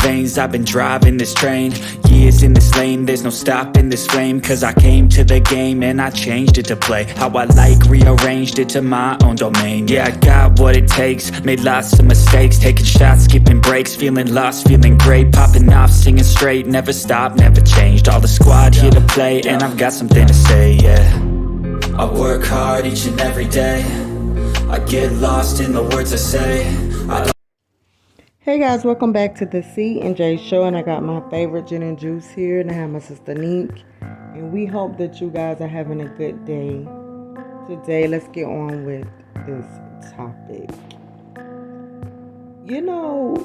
veins, I've been driving this train. Years in this lane, there's no stopping this flame. Cause I came to the game and I changed it to play how I like, rearranged it to my own domain. Yeah, I got what it takes, made lots of mistakes, taking shots, skipping breaks, feeling lost, feeling great, popping off, singing straight, never stopped, never changed. All the squad here to play, and I've got something to say, yeah. I work hard each and every day, I get lost in the words I say. Hey guys, welcome back to the C and J show, and I got my favorite gin and juice here, and I have my sister Neek, and we hope that you guys are having a good day. Today, let's get on with this topic. You know,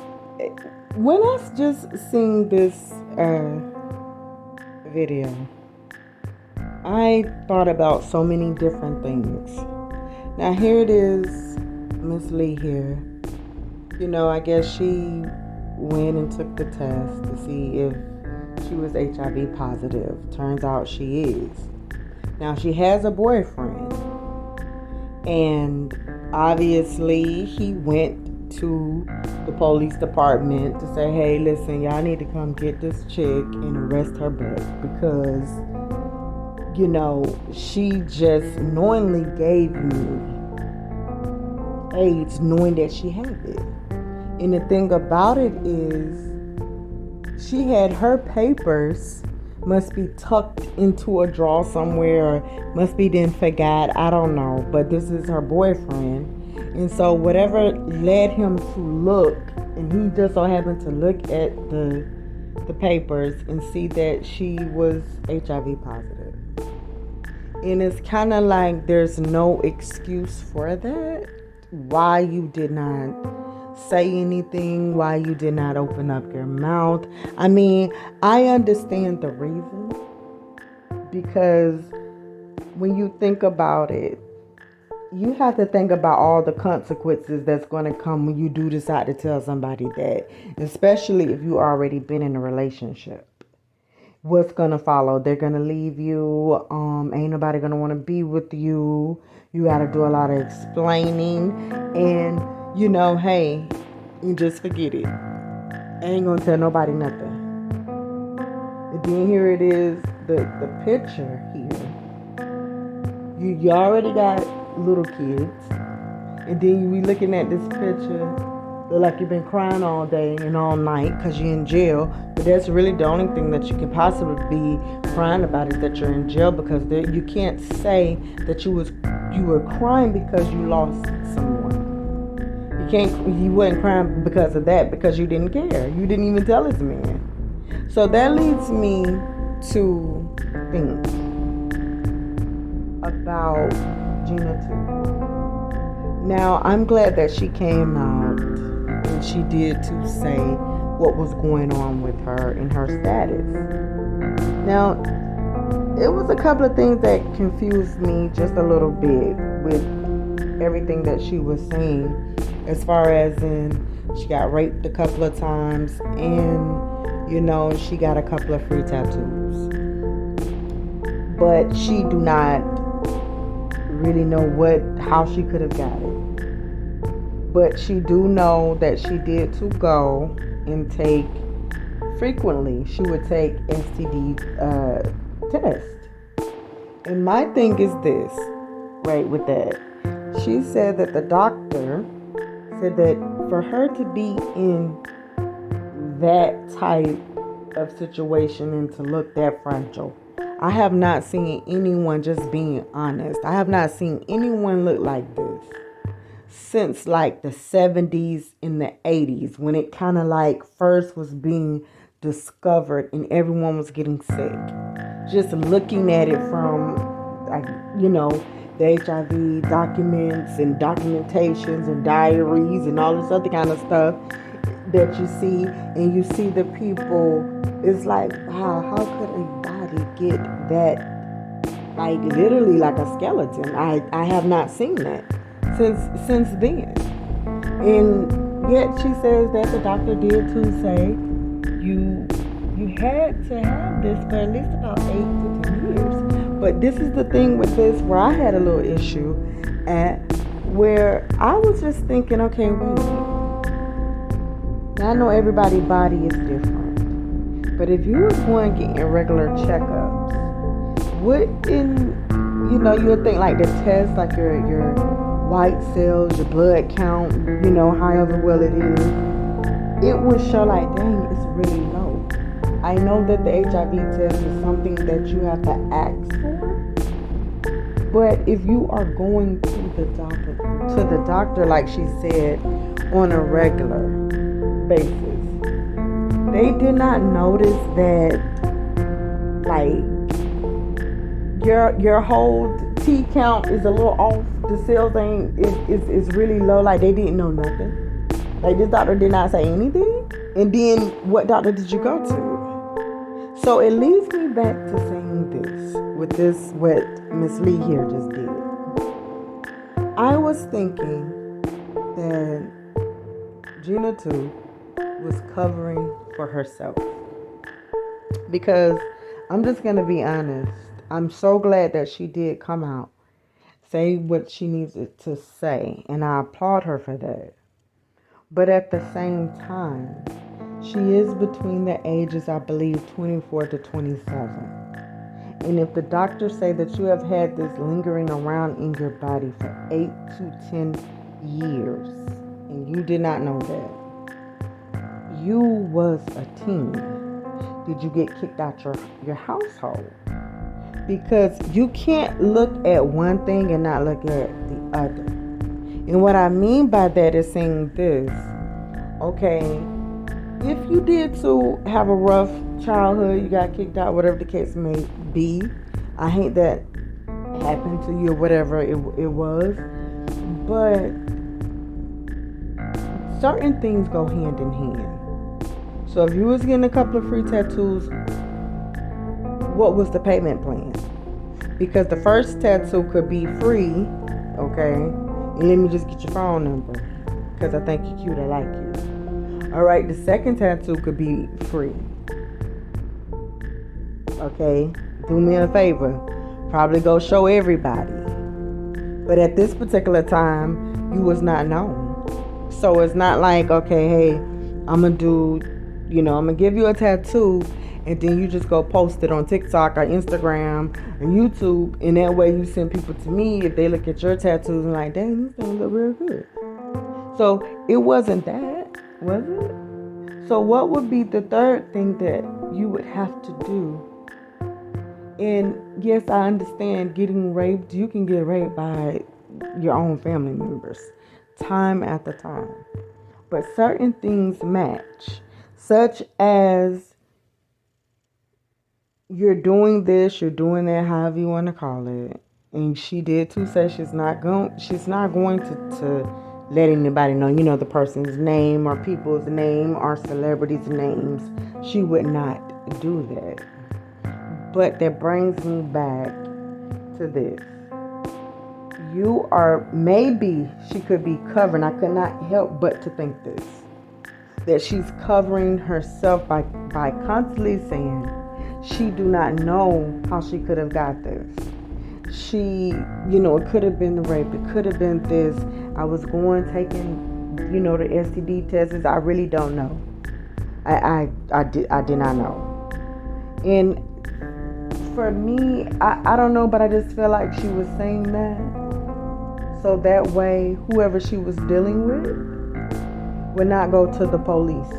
when I just seen this video, I thought about so many different things. Now here it is, Miss Lee here. You know, I guess she went and took the test to see if she was HIV positive. Turns out she is. Now she has a boyfriend. And obviously he went to the police department to say, hey, listen, y'all need to come get this chick and arrest her butt because, you know, she just knowingly gave me AIDS knowing that she had it. And the thing about it is, she had her papers, must be tucked into a drawer somewhere, or must be then forgot, I don't know. But this is her boyfriend. And so whatever led him to look, and he just so happened to look at the papers and see that she was HIV positive. And it's kind of like there's no excuse for that. Why you did not say anything, why you did not open up your mouth. I mean, I understand the reason, because when you think about it, you have to think about all the consequences that's going to come when you do decide to tell somebody that, especially if you already been in a relationship. What's going to follow? They're going to leave you. Ain't nobody going to want to be with you. You got to do a lot of explaining, and you know, hey, you just forget it. I ain't gonna tell nobody nothing. And then here it is, the picture here. You already got little kids, and then you be looking at this picture, look like you've been crying all day and all night because you're in jail. But that's really the only thing that you can possibly be crying about, is that you're in jail, because you can't say that you were crying because you lost someone. You wasn't crying because of that, because you didn't care. You didn't even tell his man. So that leads me to think about Gina too. Now, I'm glad that she came out and she did to say what was going on with her and her status. Now, it was a couple of things that confused me just a little bit with everything that she was saying, as far as in she got raped a couple of times, and you know, she got a couple of free tattoos, but she do not really know how she could have got it. But she do know that she did to go and take frequently. She would take STD tests. And my thing is this, right, with that. She said that the doctor said that for her to be in that type of situation and to look that fragile, I have not seen anyone, just being honest, I have not seen anyone look like this since like the 70s and the 80s, when it kind of like first was being discovered and everyone was getting sick. Just looking at it from, like, you know, the HIV documents and documentations and diaries and all this other kind of stuff that you see, and you see the people, it's like, wow, how could a body get that, like literally like a skeleton? I have not seen that since then. And yet she says that the doctor did too say you had to have this for at least about 8 to 10 years. But this is the thing with this, where I had a little issue at, where I was just thinking, okay, wait. Now I know everybody's body is different, but if you was going getting regular checkups, you would think like the test, like your white cells, your blood count, however well it is, it would show like, dang, it's really low. I know that the HIV test is something that you have to ask for, but if you are going to the doctor, like she said, on a regular basis, they did not notice that, like, your whole T count is a little off. The cells is really low. Like, they didn't know nothing. Like, this doctor did not say anything. And then what doctor did you go to? So it leads me back to saying what Miss Lee here just did. I was thinking that Gina too was covering for herself. Because I'm just going to be honest. I'm so glad that she did come out, say what she needed to say, and I applaud her for that. But at the same time, she is between the ages, I believe, 24 to 27. And if the doctors say that you have had this lingering around in your body for 8 to 10 years, and you did not know that, you was a teen. Did you get kicked out your household? Because you can't look at one thing and not look at the other. And what I mean by that is saying this. Okay, if you did to have a rough childhood, you got kicked out, whatever the case may be, I hate that happened to you or whatever it was. But certain things go hand in hand. So if you was getting a couple of free tattoos, what was the payment plan? Because the first tattoo could be free, okay? And let me just get your phone number, because I think you're cute, I like you. Alright, the second tattoo could be free. Okay? Do me a favor. Probably go show everybody. But at this particular time, you was not known. So it's not like, okay, hey, I'm going to give you a tattoo, and then you just go post it on TikTok or Instagram or YouTube, and that way you send people to me if they look at your tattoos and like, dang, these things look real good. So it wasn't that, was it? So what would be the third thing that you would have to do? And yes, I understand getting raped. You can get raped by your own family members time after time. But certain things match, such as you're doing this, you're doing that, however you want to call it. And she did too say she's not going to let anybody know, the person's name or people's name or celebrities' names. She would not do that. But that brings me back to this. Maybe she could be covering. I could not help but to think this. That she's covering herself by constantly saying she do not know how she could have got this. She, it could have been the rape. It could have been this. I was taking, the STD tests. I really don't know. I did not know. And for me, I don't know, but I just feel like she was saying that so that way whoever she was dealing with would not go to the police.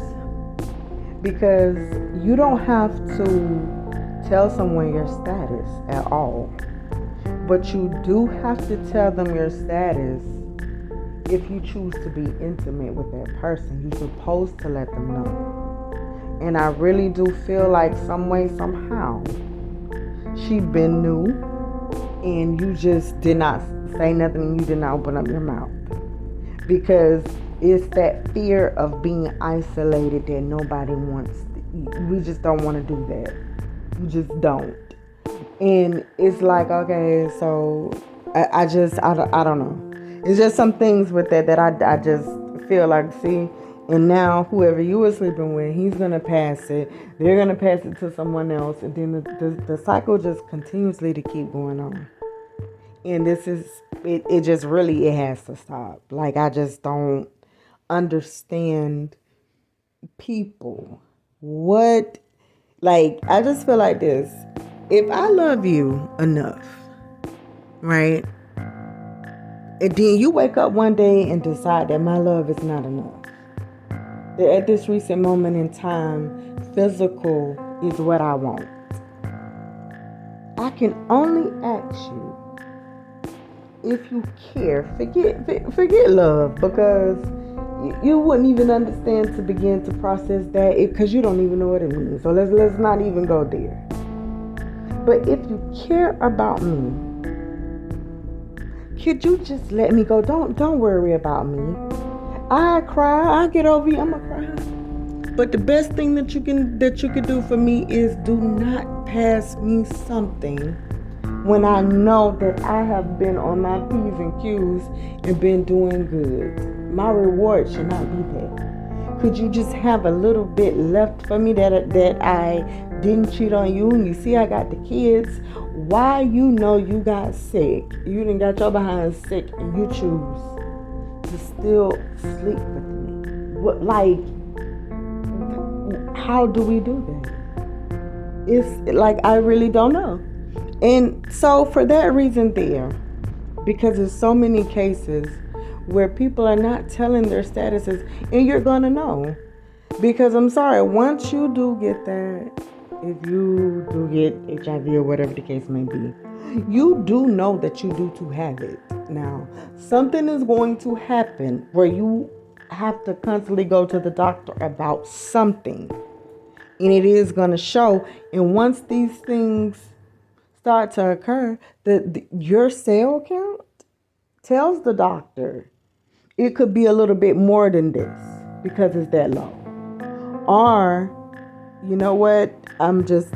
Because you don't have to tell someone your status at all. But you do have to tell them your status if you choose to be intimate with that person. You're supposed to let them know. And I really do feel like some way, somehow, she been new and you just did not say nothing and you did not open up your mouth. Because it's that fear of being isolated that nobody wants. We just don't want to do that. We just don't. And it's like, okay, so I don't know. It's just some things with that I just feel like, see, and now whoever you were sleeping with, he's going to pass it. They're going to pass it to someone else. And then the cycle just continuously to keep going on. And this is, it just really, it has to stop. Like, I just don't understand people. What, like, I just feel like this. If I love you enough, right? And then you wake up one day and decide that my love is not enough. That at this recent moment in time, physical is what I want. I can only ask you if you care. Forget love, because you wouldn't even understand to begin to process that because you don't even know what it means. So let's not even go there. But if you care about me, could you just let me go? Don't worry about me. I cry. I get over you. I'ma cry. But the best thing that you can do for me is do not pass me something when I know that I have been on my P's and Q's and been doing good. My reward should not be that. Could you just have a little bit left for me that I didn't cheat on you? And you see I got the kids. Why you know you got sick? You done got your behind sick and you choose to still sleep with me. What, like, how do we do that? It's like, I really don't know. And so for that reason there, because there's so many cases where people are not telling their statuses, and you're gonna know. Because I'm sorry, once you do get that, if you do get HIV or whatever the case may be, you do know that you do to have it. Now, something is going to happen where you have to constantly go to the doctor about something. And it is going to show. And once these things start to occur, your cell count tells the doctor it could be a little bit more than this because it's that low. Or, you know what, I'm just,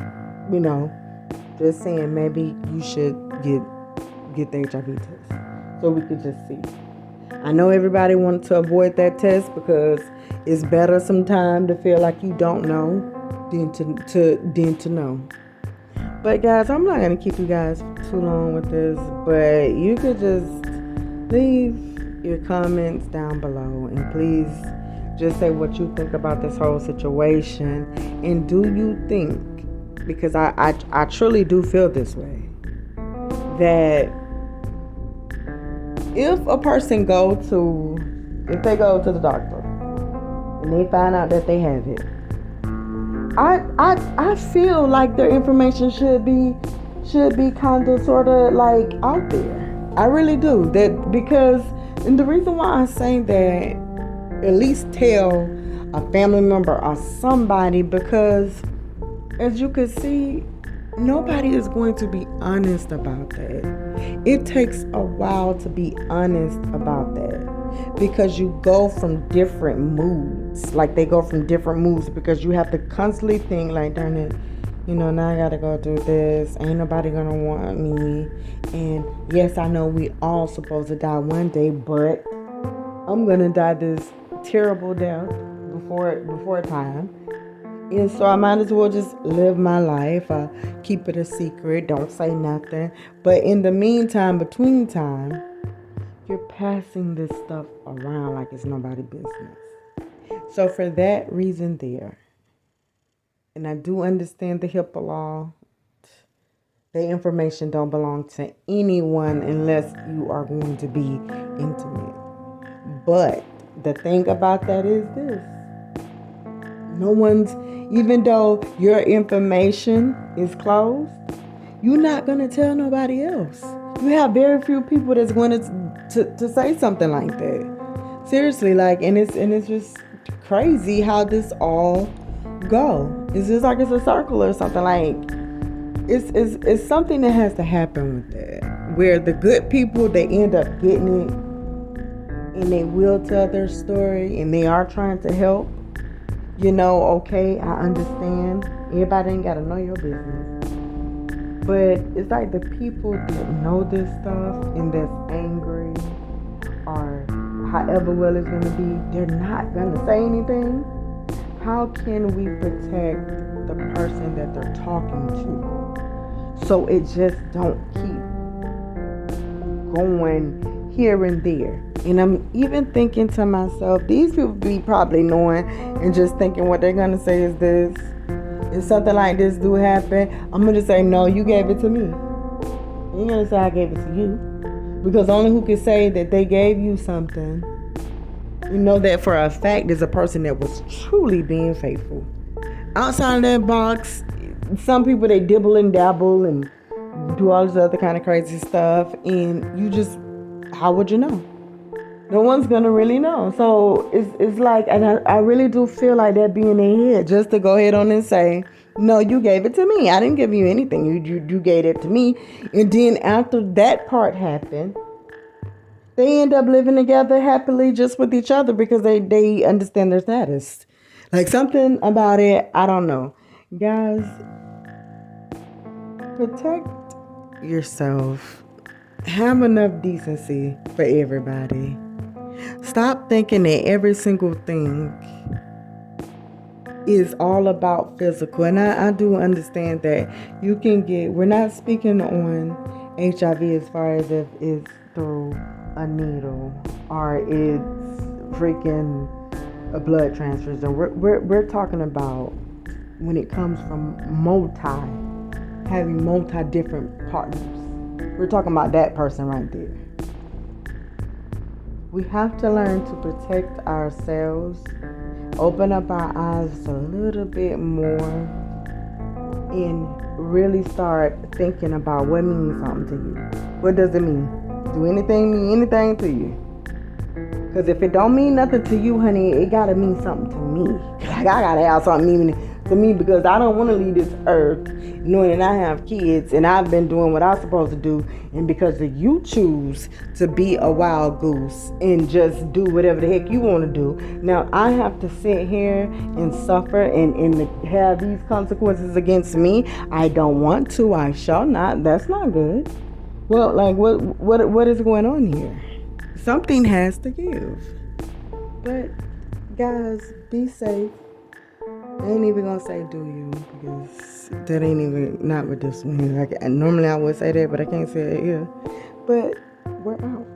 just saying maybe you should get the HIV test so we could just see. I know everybody wants to avoid that test because it's better sometimes to feel like you don't know than to know. But guys, I'm not going to keep you guys too long with this, but you could just leave your comments down below and please just say what you think about this whole situation. And do you think, because I truly do feel this way, that if a person go to the doctor and they find out that they have it, I feel like their information should be kind of sort of like out there. I really do. That because, and the reason why I'm saying that, at least tell a family member or somebody, because as you can see, nobody is going to be honest about that. It takes a while to be honest about that because you go from different moods. Like they go from different moods because you have to constantly think like, darn it, now I gotta go through this. Ain't nobody gonna want me. And yes, I know we all supposed to die one day, but I'm gonna die this terrible death before time. And so I might as well just live my life. Keep it a secret. Don't say nothing. But in the meantime, between time, you're passing this stuff around like it's nobody's business. So for that reason there, and I do understand the HIPAA law, the information don't belong to anyone unless you are going to be intimate. But the thing about that is this. No one's, even though your information is closed, you're not going to tell nobody else. You have very few people that's going to say something like that. Seriously, like, and it's just crazy how this all go. It's just like it's a circle or something. Like, it's something that has to happen with that, where the good people, they end up getting it and they will tell their story and they are trying to help. Okay, I understand. Everybody ain't got to know your business. But it's like the people that know this stuff and that's angry or however well it's going to be, they're not going to say anything. How can we protect the person that they're talking to so it just don't keep going here and there. And I'm even thinking to myself, these people be probably knowing and just thinking what they're going to say is this. If something like this do happen, I'm going to say, no, you gave it to me. You ain't going to say I gave it to you. Because only who can say that they gave you something, you know that for a fact is a person that was truly being faithful. Outside of that box, some people, they dibble and dabble and do all this other kind of crazy stuff. And you just, how would you know? No one's going to really know. So it's like, and I really do feel like that being in their head, just to go ahead on and say, no, you gave it to me. I didn't give you anything. You gave it to me. And then after that part happened, they end up living together happily just with each other because they understand their status. Like something about it, I don't know. Guys, protect yourself. Have enough decency for everybody. Stop thinking that every single thing is all about physical. And I do understand that you can get, we're not speaking on HIV as far as if it's through a needle or it's freaking a blood transfusion. We're talking about when it comes from having multi different partners. We're talking about that person right there. We have to learn to protect ourselves, open up our eyes a little bit more, and really start thinking about what means something to you. What does it mean? Do anything mean anything to you? Because if it don't mean nothing to you, honey, it gotta mean something to me. Like I gotta have something meaning to me because I don't want to leave this earth knowing that I have kids and I've been doing what I'm supposed to do, and because of you choose to be a wild goose and just do whatever the heck you want to do, now I have to sit here and suffer and have these consequences against me. I don't want to. I shall not. That's not good. Well, like what is going on here? Something has to give. But guys, be safe. I ain't even gonna say do you, because that ain't even, not with this one here. Normally I would say that, but I can't say it here. But we're out.